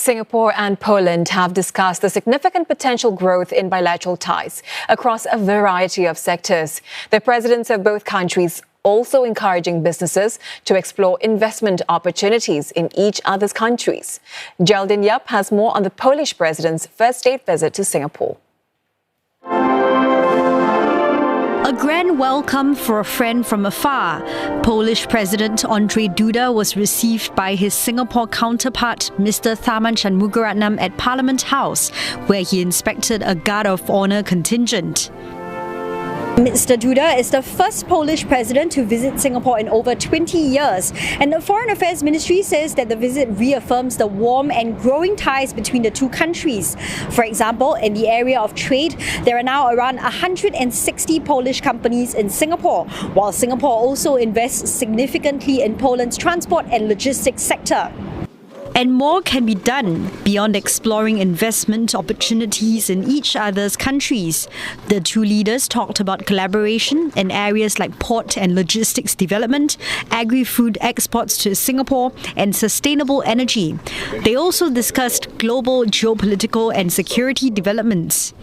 Singapore and Poland have discussed the significant potential growth in bilateral ties across a variety of sectors. The presidents of both countries also encouraging businesses to explore investment opportunities in each other's countries. Jeraldine Yap has more on the Polish president's first state visit to Singapore. A grand welcome for a friend from afar. Polish President Andrzej Duda was received by his Singapore counterpart, Mr. Tharman Shanmugaratnam, at Parliament House, where he inspected a Guard of Honour contingent. Mr. Duda is the first Polish president to visit Singapore in over 20 years, and the Foreign Affairs Ministry says that the visit reaffirms the warm and growing ties between the two countries. For example, in the area of trade, there are now around 160 Polish companies in Singapore, while Singapore also invests significantly in Poland's transport and logistics sector. And more can be done beyond exploring investment opportunities in each other's countries. The two leaders talked about collaboration in areas like port and logistics development, agri-food exports to Singapore, and sustainable energy. They also discussed global geopolitical and security developments.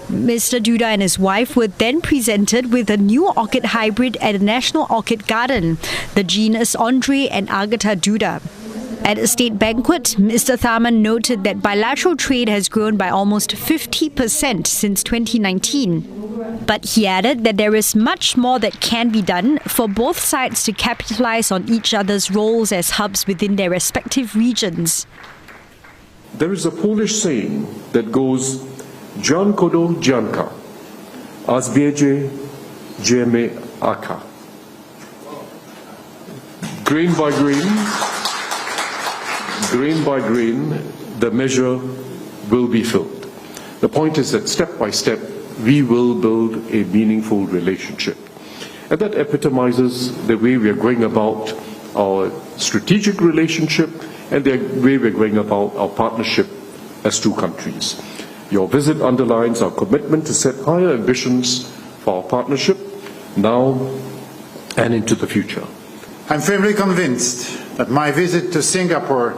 Mr. Duda and his wife were then presented with a new orchid hybrid at the National Orchid Garden, the genus Andrzej and Agatha Duda. At a state banquet, Mr. Tharman noted that bilateral trade has grown by almost 50% since 2019. But he added that there is much more that can be done for both sides to capitalize on each other's roles as hubs within their respective regions. There is a Polish saying that goes, "Dzianko do dzianka, a zbiedzie dziemy aka." Grain by grain, the measure will be filled. The point is that step by step, we will build a meaningful relationship. And that epitomizes the way we are going about our strategic relationship and the way we're going about our partnership as two countries. Your visit underlines our commitment to set higher ambitions for our partnership now and into the future. I'm firmly convinced that my visit to Singapore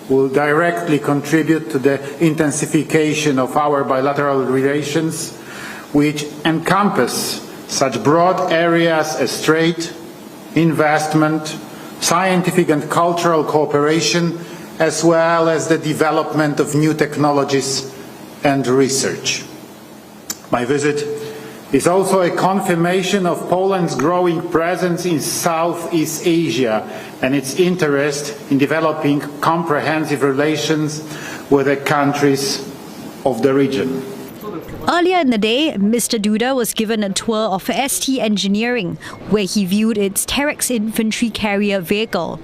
will directly contribute to the intensification of our bilateral relations, which encompass such broad areas as trade, investment, scientific and cultural cooperation, as well as the development of new technologies and research. My visit is also a confirmation of Poland's growing presence in Southeast Asia and its interest in developing comprehensive relations with the countries of the region. Earlier in the day, Mr. Duda was given a tour of ST Engineering, where he viewed its Terex infantry carrier vehicle.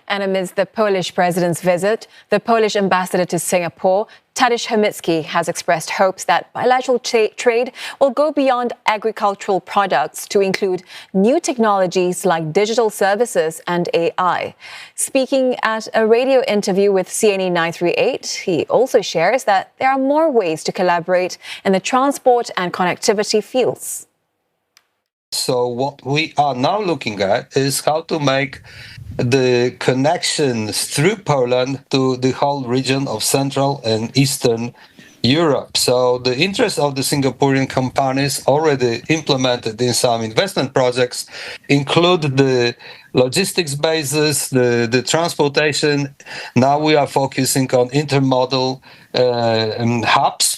And amidst the Polish president's visit, the Polish ambassador to Singapore, Tadeusz Chomicki, has expressed hopes that bilateral trade will go beyond agricultural products to include new technologies like digital services and AI. Speaking at a radio interview with CNE 938, he also shares that there are more ways to collaborate in the transport and connectivity fields. So what we are now looking at is how to make the connections through Poland to the whole region of Central and Eastern Europe. So the interest of the Singaporean companies already implemented in some investment projects include the logistics bases, the transportation. Now we are focusing on intermodal hubs